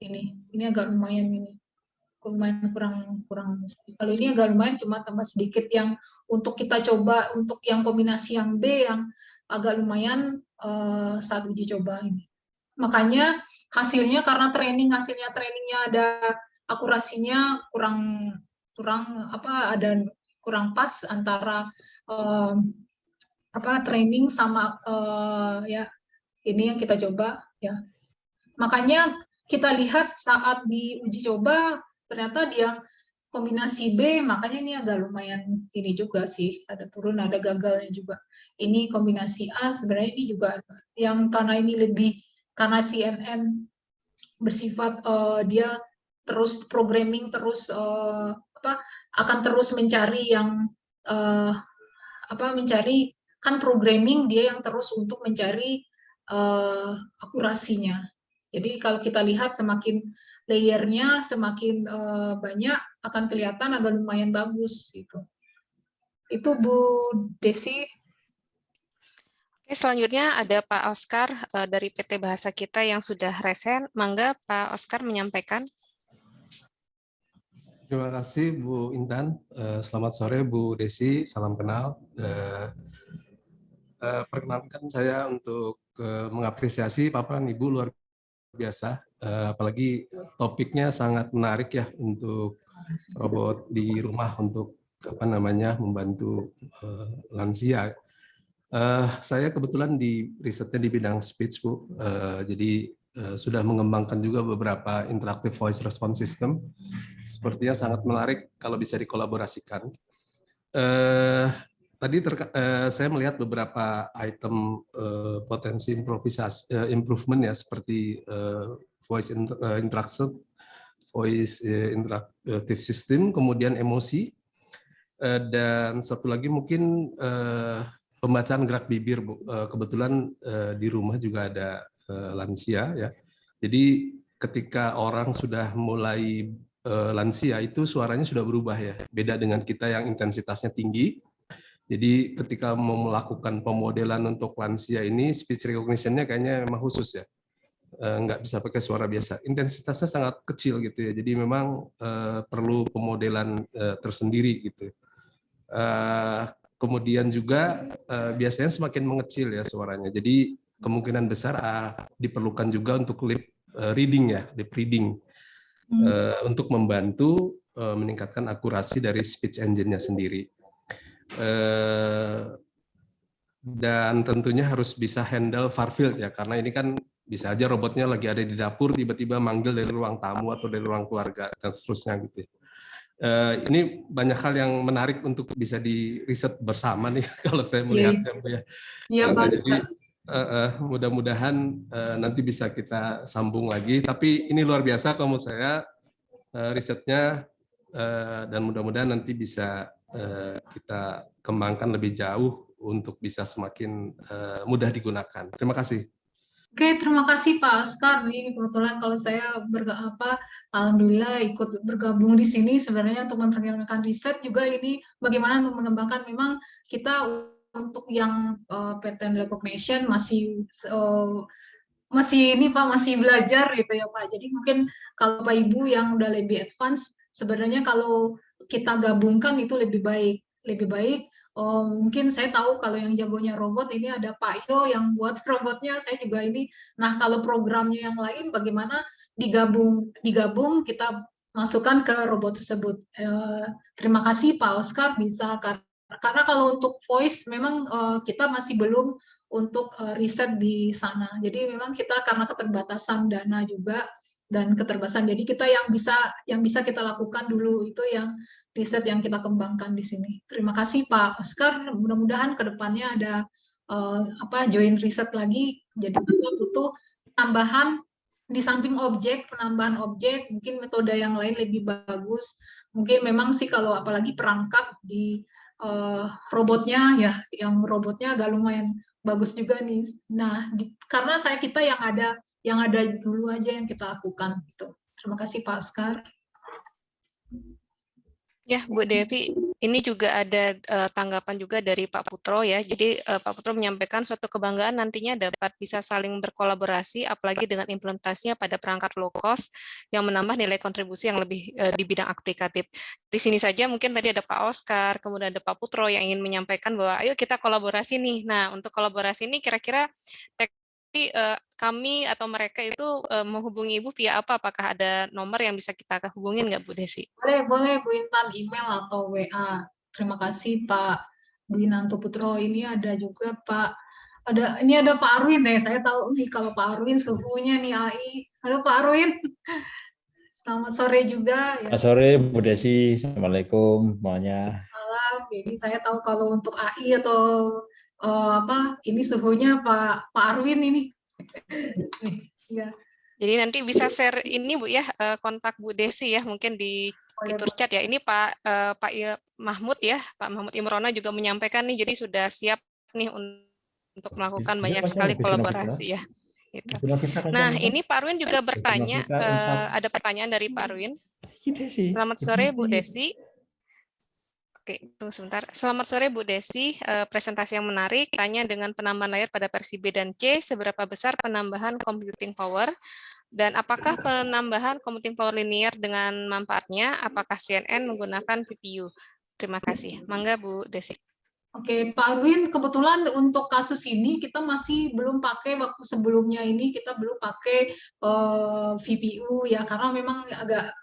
Speaker 2: Ini agak lumayan ini. Lumayan kurang. Kalau ini agak lumayan cuma tambah sedikit yang untuk kita coba untuk yang kombinasi yang B yang agak lumayan saat uji coba ini. Makanya hasilnya karena hasilnya trainingnya ada akurasinya kurang ada kurang pas antara training sama ya ini yang kita coba ya. Makanya kita lihat saat di uji coba ternyata dia kombinasi B, makanya ini agak lumayan ini juga sih, ada turun, ada gagalnya juga. Ini kombinasi A sebenarnya ini juga yang karena ini lebih karena CNN bersifat dia terus programming terus akan terus mencari yang mencari kan programming dia yang terus untuk mencari akurasinya. Jadi kalau kita lihat semakin layernya semakin banyak akan kelihatan agak lumayan bagus gitu. Itu Bu Desi.
Speaker 1: Oke, selanjutnya ada Pak Oscar dari PT Bahasa Kita yang sudah resen. Mangga Pak Oscar menyampaikan.
Speaker 3: Terima kasih Bu Intan. Selamat sore Bu Desi, salam kenal. Perkenalkan saya untuk mengapresiasi paparan Ibu luar biasa, apalagi topiknya sangat menarik ya untuk robot di rumah untuk membantu lansia. Saya kebetulan di risetnya di bidang speech Bu, jadi sudah mengembangkan juga beberapa interactive voice response system. Sepertinya sangat menarik kalau bisa dikolaborasikan. Tadi saya melihat beberapa item potensi improvisasi improvement ya seperti voice interaction, voice interactive system, kemudian emosi, dan satu lagi mungkin pembacaan gerak bibir Bu. Kebetulan di rumah juga ada lansia ya. Jadi ketika orang sudah mulai lansia itu suaranya sudah berubah ya. Beda dengan kita yang intensitasnya tinggi. Jadi ketika mau melakukan pemodelan untuk lansia ini, speech recognition-nya kayaknya memang khusus ya. Nggak bisa pakai suara biasa. Intensitasnya sangat kecil gitu ya. Jadi memang perlu pemodelan tersendiri gitu. Kemudian juga biasanya semakin mengecil ya suaranya. Jadi kemungkinan besar diperlukan juga untuk lip reading ya, lip reading. Untuk membantu meningkatkan akurasi dari speech engine-nya sendiri. Dan tentunya harus bisa handle far field ya, karena ini kan bisa aja robotnya lagi ada di dapur tiba-tiba manggil dari ruang tamu atau dari ruang keluarga dan seterusnya gitu. Ini banyak hal yang menarik untuk bisa di riset bersama nih kalau saya melihatnya Bu ya.
Speaker 2: Iya,
Speaker 3: Jadi mudah-mudahan nanti bisa kita sambung lagi. Tapi ini luar biasa kalau menurut saya risetnya dan mudah-mudahan nanti bisa kita kembangkan lebih jauh untuk bisa semakin mudah digunakan. Terima kasih.
Speaker 2: Oke, terima kasih Pak Oscar. Ini kebetulan kalau saya alhamdulillah ikut bergabung di sini sebenarnya untuk memperkenalkan riset juga ini bagaimana untuk mengembangkan memang kita untuk yang pattern recognition masih ini Pak masih belajar gitu ya Pak. Jadi mungkin kalau Pak Ibu yang udah lebih advance sebenarnya kalau kita gabungkan itu lebih baik. Mungkin saya tahu kalau yang jagonya robot ini ada Pak Yo yang buat robotnya, saya juga ini. Nah, kalau programnya yang lain bagaimana digabung kita masukkan ke robot tersebut. Terima kasih Pak Oscar bisa Karena kalau untuk voice memang kita masih belum untuk riset di sana. Jadi memang kita karena keterbatasan dana juga dan keterbatasan, jadi kita yang bisa kita lakukan dulu itu yang riset yang kita kembangkan di sini. Terima kasih Pak Oscar. Mudah-mudahan kedepannya ada join riset lagi. Jadi kita butuh tambahan di samping penambahan objek, mungkin metode yang lain lebih bagus. Mungkin memang sih kalau apalagi perangkat di robotnya ya, yang robotnya agak lumayan bagus juga nih. Nah, karena kita yang ada dulu aja yang kita lakukan gitu. Terima kasih Pak Oscar.
Speaker 1: Ya, Bu Devi, ini juga ada tanggapan juga dari Pak Putro ya. Jadi Pak Putro menyampaikan suatu kebanggaan nantinya dapat bisa saling berkolaborasi, apalagi dengan implementasinya pada perangkat low cost yang menambah nilai kontribusi yang lebih di bidang aplikatif. Di sini saja mungkin tadi ada Pak Oscar, kemudian ada Pak Putro yang ingin menyampaikan bahwa ayo kita kolaborasi nih. Nah, untuk kolaborasi ini kira-kira kami atau mereka itu menghubungi Ibu via apa? Apakah ada nomor yang bisa kita hubungin nggak Bu Desi?
Speaker 2: Boleh Bu Intan, email atau WA. Terima kasih Pak Dwinanto Putro. Ini ada juga ini ada Pak Arwin ya. Saya tahu nih kalau Pak Arwin suhunya nih AI. Halo Pak Arwin. Selamat sore juga.
Speaker 4: Selamat sore Bu Desi. Assalamualaikum semuanya.
Speaker 2: Malam. Ini saya tahu kalau untuk AI atau ini suhunya Pak Arwin ini. Ya.
Speaker 1: Jadi nanti bisa share ini Bu ya, kontak Bu Desi ya, mungkin di fitur chat ya. Ini Pak Mahmud ya, Pak Mahmud Imrono juga menyampaikan nih, jadi sudah siap nih untuk melakukan banyak sekali kolaborasi ya. Gitu. Nah, ini Pak Arwin juga bertanya, ada pertanyaan dari Pak Arwin. Selamat sore Bu Desi. Oke, tunggu sebentar. Selamat sore Bu Desi, presentasi yang menarik. Tanya dengan penambahan layar pada versi B dan C, seberapa besar penambahan computing power? Dan apakah penambahan computing power linear dengan manfaatnya? Apakah CNN menggunakan GPU? Terima kasih. Mangga Bu Desi.
Speaker 2: Oke, Pak Arwin, kebetulan untuk kasus ini kita masih belum pakai, waktu sebelumnya ini kita belum pakai VPU ya, karena memang agak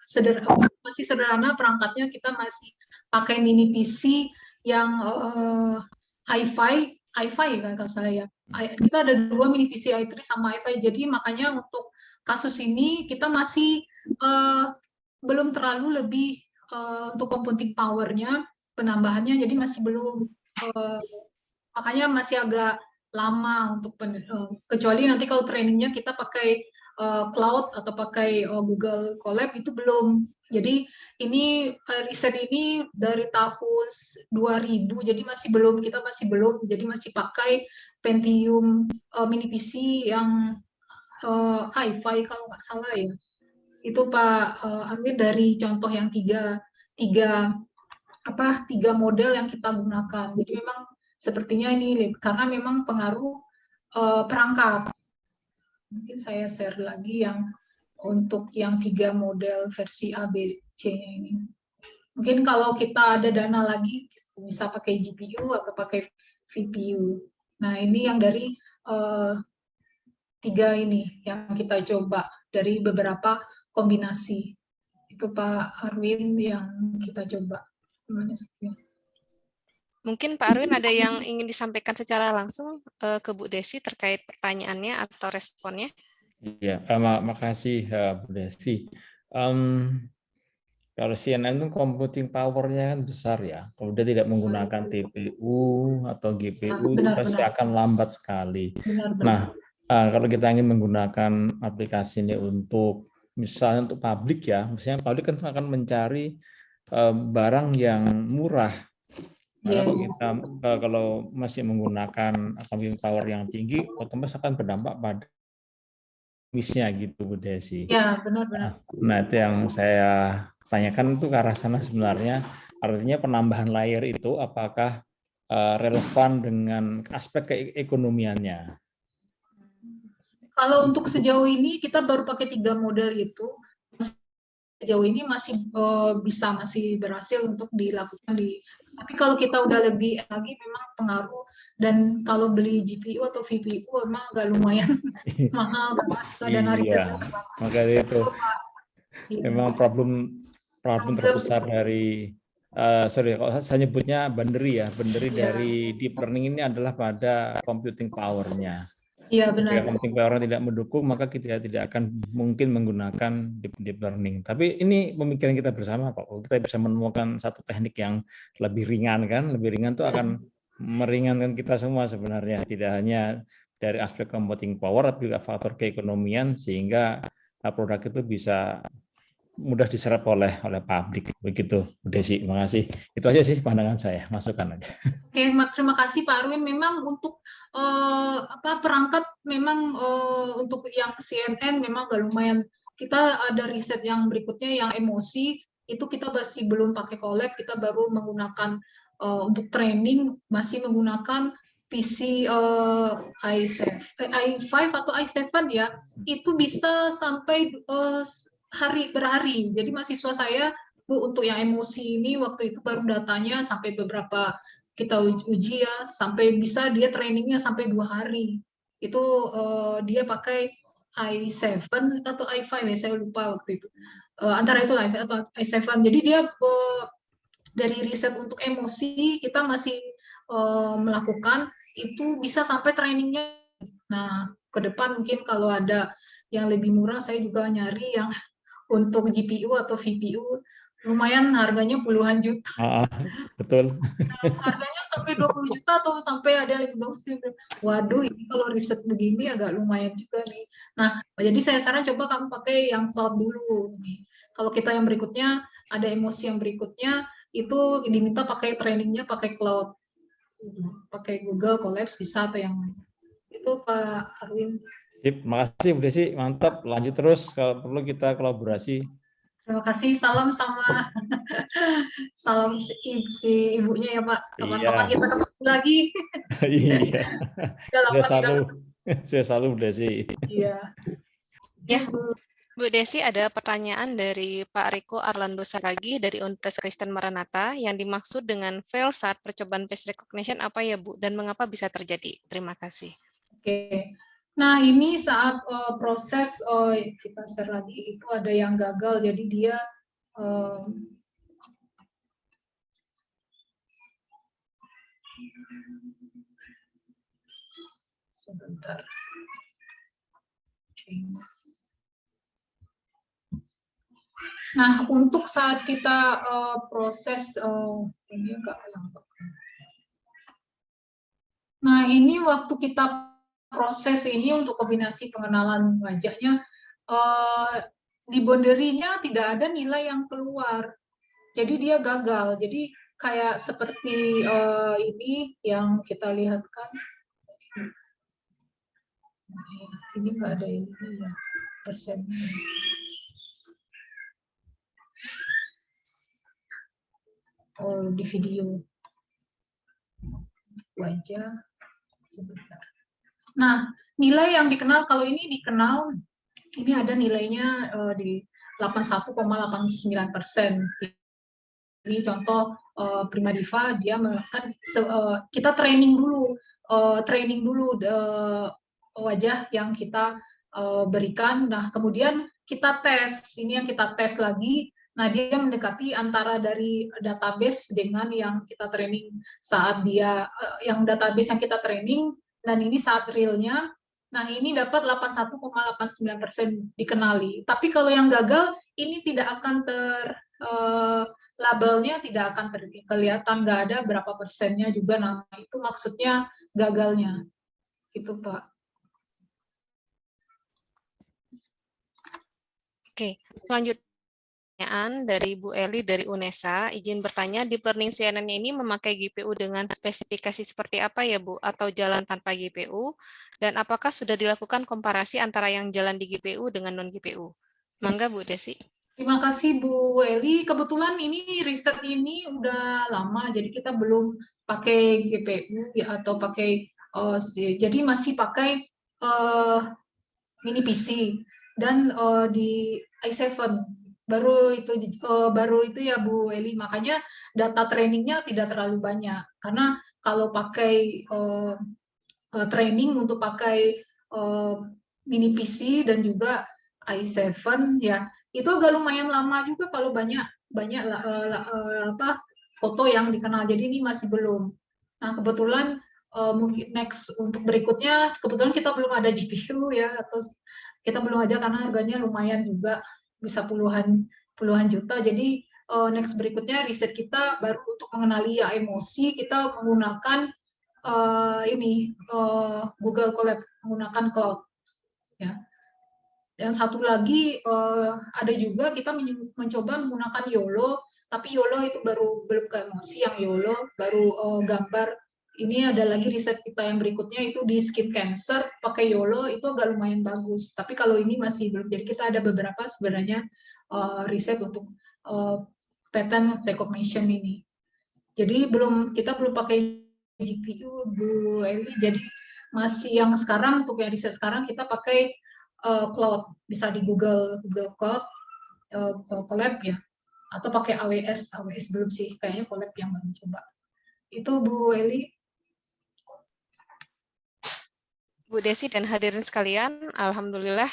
Speaker 2: masih sederhana perangkatnya, kita masih pakai mini PC yang hi-fi kan kalau saya ya. Kita ada 2 mini PC i3 sama hi-fi, jadi makanya untuk kasus ini kita masih belum terlalu lebih untuk computing power-nya, penambahannya, jadi masih belum. Makanya masih agak lama untuk kecuali nanti kalau trainingnya kita pakai cloud atau pakai Google Colab, itu belum. Jadi ini riset ini dari tahun 2000, jadi kita masih belum, jadi masih pakai Pentium mini PC yang hi-fi kalau nggak salah ya. Itu Pak Arwin dari contoh yang tiga model yang kita gunakan. Jadi memang sepertinya ini karena memang pengaruh perangkat. Mungkin saya share lagi yang untuk yang 3 model versi A, B, C-nya ini. Mungkin kalau kita ada dana lagi bisa pakai GPU atau pakai VPU. Nah, ini yang dari 3 ini yang kita coba dari beberapa kombinasi. Itu Pak Arwin yang kita coba.
Speaker 1: Mungkin Pak Arwin ada yang ingin disampaikan secara langsung ke Bu Desi terkait pertanyaannya atau responnya?
Speaker 4: Iya, makasih Bu Desi. Kalau CNN itu computing power-nya kan besar ya. Kalau dia tidak menggunakan TPU atau GPU, itu pasti akan lambat sekali. Nah, kalau kita ingin menggunakan aplikasi ini untuk, misalnya untuk publik ya, misalnya publik kan akan mencari barang yang murah. Kalau masih menggunakan computing power yang tinggi, otomatis akan berdampak pada bisnisnya gitu Bu Desi.
Speaker 2: Ya, benar-benar.
Speaker 4: Nah, itu yang saya tanyakan itu ke arah sana sebenarnya. Artinya penambahan layer itu apakah relevan dengan aspek keekonomiannya?
Speaker 2: Kalau untuk sejauh ini kita baru pakai 3 model itu. Sejauh ini masih masih berhasil untuk dilakukan tapi kalau kita udah lebih lagi memang pengaruh, dan kalau beli GPU atau VPU memang agak lumayan mahal dana risetnya.
Speaker 4: Makanya itu memang problem terbesar dari sorry, kalau saya nyebutnya boundary ya, boundary
Speaker 2: Iya.
Speaker 4: dari deep learning ini adalah pada computing power-nya.
Speaker 2: Iya
Speaker 4: Jika
Speaker 2: benar.
Speaker 4: computing power tidak mendukung, maka kita tidak akan mungkin menggunakan deep learning. Tapi ini pemikiran kita bersama, Pak. Kita bisa menemukan satu teknik yang lebih ringan, kan? Lebih ringan itu akan meringankan kita semua sebenarnya. Tidak hanya dari aspek computing power, tapi juga faktor keekonomian, sehingga produk itu bisa mudah diserap oleh publik. Begitu, Bu Desi. Terima kasih. Itu aja sih pandangan saya. Masukkan aja.
Speaker 2: Oke, terima kasih Pak Arwin. Memang untuk perangkat memang untuk yang CNN memang agak lumayan. Kita ada riset yang berikutnya yang emosi itu kita masih belum pakai collab, kita baru menggunakan untuk training masih menggunakan PC i5 atau i7 ya. Itu bisa sampai berhari. Jadi mahasiswa saya Bu, untuk yang emosi ini waktu itu baru datanya sampai beberapa kita uji ya, sampai bisa dia trainingnya sampai 2 hari. Itu dia pakai i7 atau i5 ya, saya lupa waktu itu. Antara itu i5 atau i7. Jadi dia dari riset untuk emosi kita masih melakukan itu bisa sampai trainingnya. Nah, ke depan mungkin kalau ada yang lebih murah, saya juga nyari yang untuk GPU atau VPU lumayan harganya puluhan juta.
Speaker 4: Betul.
Speaker 2: Harganya sampai 20 juta atau sampai ada yang bagus. Waduh, ini kalau riset begini agak lumayan juga nih. Nah, jadi saya saran coba kamu pakai yang cloud dulu nih. Kalau kita yang berikutnya ada emosi yang berikutnya itu diminta pakai trainingnya pakai cloud. Pakai Google Colabs bisa atau yang lain. Itu Pak Arwin.
Speaker 4: Sip, makasih Bu Desi, mantap. Lanjut terus kalau perlu kita kolaborasi.
Speaker 2: Terima kasih, salam sama salam si ibunya ya Pak. Kapan-kapan kita ketemu lagi.
Speaker 4: Iya.
Speaker 2: Udah
Speaker 4: Saya selalu Bu Desi.
Speaker 2: Iya.
Speaker 1: Ya, Bu Desi, ada pertanyaan dari Pak Riko Arlando Saragi dari Universitas Kristen Maranatha yang dimaksud dengan fail saat percobaan face recognition apa ya Bu, dan mengapa bisa terjadi? Terima kasih.
Speaker 2: Oke. Nah, ini saat proses kita share lagi itu ada yang gagal, jadi dia sebentar. Nah, untuk saat kita proses ini agak lambat. Nah, ini waktu kita proses ini untuk kombinasi pengenalan wajahnya, di boundary-nya tidak ada nilai yang keluar. Jadi dia gagal. Jadi kayak seperti ini yang kita lihat kan. Ini nggak ada ini ya, persennya. Oh, di video. Wajah. Sebentar. Nah, nilai yang dikenal, kalau ini dikenal, ini ada nilainya di 81,89%. Ini contoh Primadiva, dia melakukan, kita training dulu wajah yang kita berikan. Nah, kemudian kita tes, ini yang kita tes lagi. Nah, dia mendekati antara dari database dengan yang kita training saat dia, yang database yang kita training, dan ini saat realnya. Nah, ini dapat 81,89% dikenali. Tapi kalau yang gagal, ini tidak akan labelnya tidak akan kelihatan, nggak ada berapa persennya juga. Nah, itu maksudnya gagalnya. Itu, Pak.
Speaker 1: Oke, selanjutnya dari Bu Eli dari UNESA, izin bertanya, deep learning CNN ini memakai GPU dengan spesifikasi seperti apa ya Bu, atau jalan tanpa GPU, dan apakah sudah dilakukan komparasi antara yang jalan di GPU dengan non-GPU? Mangga Bu Desi.
Speaker 2: Terima kasih Bu Eli. Kebetulan ini riset ini udah lama, jadi kita belum pakai GPU ya, atau pakai jadi masih pakai mini PC dan di i7 baru itu ya Bu Eli. Makanya data trainingnya tidak terlalu banyak, karena kalau pakai training untuk pakai mini PC dan juga i7 ya itu agak lumayan lama juga kalau banyak foto yang dikenal. Jadi ini masih belum. Nah, kebetulan mungkin next untuk berikutnya, kebetulan kita belum ada GPU ya, atau kita belum ada karena harganya lumayan juga, bisa puluhan juta. Jadi next berikutnya riset kita baru untuk mengenali ya emosi, kita menggunakan Google Colab, menggunakan cloud. Ya. Dan satu lagi ada juga kita mencoba menggunakan YOLO, tapi YOLO itu belum ke emosi, yang YOLO baru gambar. Ini ada lagi riset kita yang berikutnya itu di skin cancer, pakai YOLO itu agak lumayan bagus. Tapi kalau ini masih belum, jadi kita ada beberapa sebenarnya riset untuk pattern recognition ini. Jadi kita belum pakai GPU, Bu Eli, jadi masih yang sekarang untuk yang riset sekarang kita pakai cloud, bisa di Google Cloud, Colab ya, atau pakai AWS belum sih, kayaknya Colab yang baru coba. Itu Bu Eli.
Speaker 1: Bu Desi dan hadirin sekalian, alhamdulillah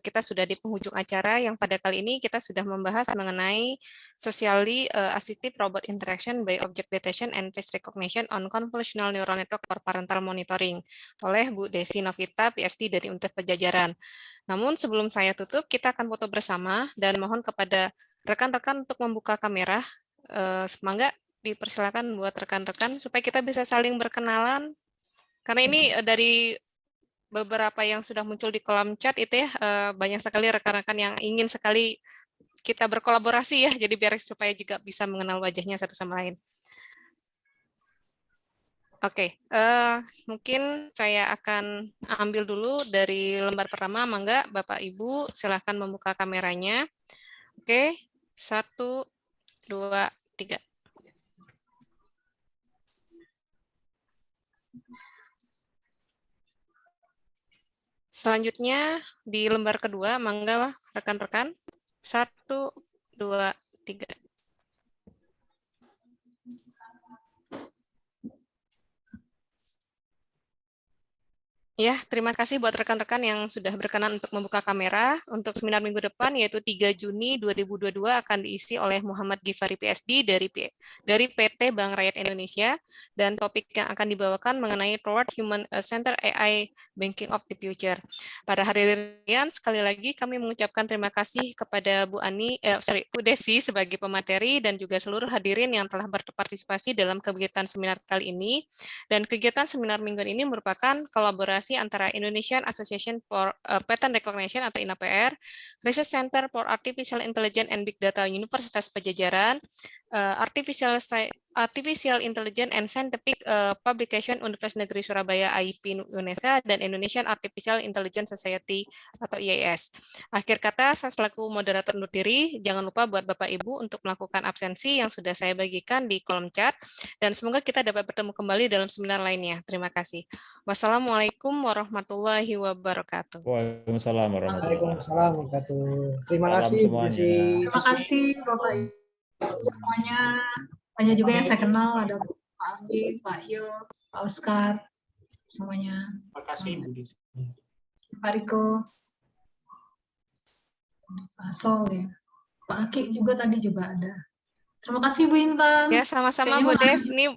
Speaker 1: kita sudah di penghujung acara yang pada kali ini kita sudah membahas mengenai Socially Assistive Robot Interaction by Object Detection and Face Recognition on Convolutional Neural Network for Parental Monitoring oleh Bu Desi Novita, PhD dari Universitas Padjadjaran. Namun sebelum saya tutup, kita akan foto bersama dan mohon kepada rekan-rekan untuk membuka kamera. Semoga dipersilakan buat rekan-rekan supaya kita bisa saling berkenalan. Karena ini dari beberapa yang sudah muncul di kolom chat itu ya, banyak sekali rekan-rekan yang ingin sekali kita berkolaborasi ya, jadi biar supaya juga bisa mengenal wajahnya satu sama lain. Oke, mungkin saya akan ambil dulu dari lembar pertama, mangga Bapak Ibu silahkan membuka kameranya. Oke, 1, 2, 3. Selanjutnya di lembar kedua, mangga rekan-rekan. 1, 2, 3. Ya, terima kasih buat rekan-rekan yang sudah berkenan untuk membuka kamera. Untuk seminar minggu depan, yaitu 3 Juni 2022, akan diisi oleh Muhammad Gifari PhD dari PT Bank Rakyat Indonesia, dan topik yang akan dibawakan mengenai Toward Human Center AI Banking of the Future. Pada hari ini, sekali lagi kami mengucapkan terima kasih kepada Bu Desi sebagai pemateri, dan juga seluruh hadirin yang telah berpartisipasi dalam kegiatan seminar kali ini. Dan kegiatan seminar minggu ini merupakan kolaborasi antara Indonesian Association for Pattern Recognition atau INAPR, Research Center for Artificial Intelligence and Big Data Universitas Padjadjaran, Artificial Intelligence and Scientific Publication Universitas Negeri Surabaya AIP Indonesia, dan Indonesian Artificial Intelligence Society atau IAS. Akhir kata, saya selaku moderator undur diri, jangan lupa buat Bapak Ibu untuk melakukan absensi yang sudah saya bagikan di kolom chat, dan semoga kita dapat bertemu kembali dalam seminar lainnya. Terima kasih. Wassalamualaikum warahmatullahi wabarakatuh.
Speaker 4: Waalaikumsalam warahmatullahi
Speaker 5: wabarakatuh. Terima kasih
Speaker 4: semuanya.
Speaker 2: Terima kasih Bapak Ibu semuanya. Banyak juga yang saya kenal, ada Pak Amir, Pak Yo, Pak Oscar, semuanya.
Speaker 5: Terima kasih Bu Desi.
Speaker 2: Pak Riko, Pak Sol ya, Pak Aki juga tadi juga ada. Terima kasih Bu Intan.
Speaker 1: Ya, sama-sama Bu Des. Ini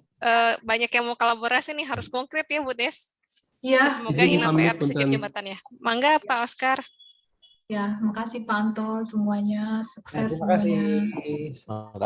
Speaker 1: banyak yang mau kolaborasi nih, harus konkret ya Bu Des.
Speaker 2: Iya.
Speaker 1: Semoga INAPR bisa jadi jembatannya. Mangga Pak Oscar.
Speaker 2: Ya, terima kasih Pak Anto semuanya, sukses
Speaker 5: Terima kasih.
Speaker 2: semuanya.
Speaker 4: Terima kasih.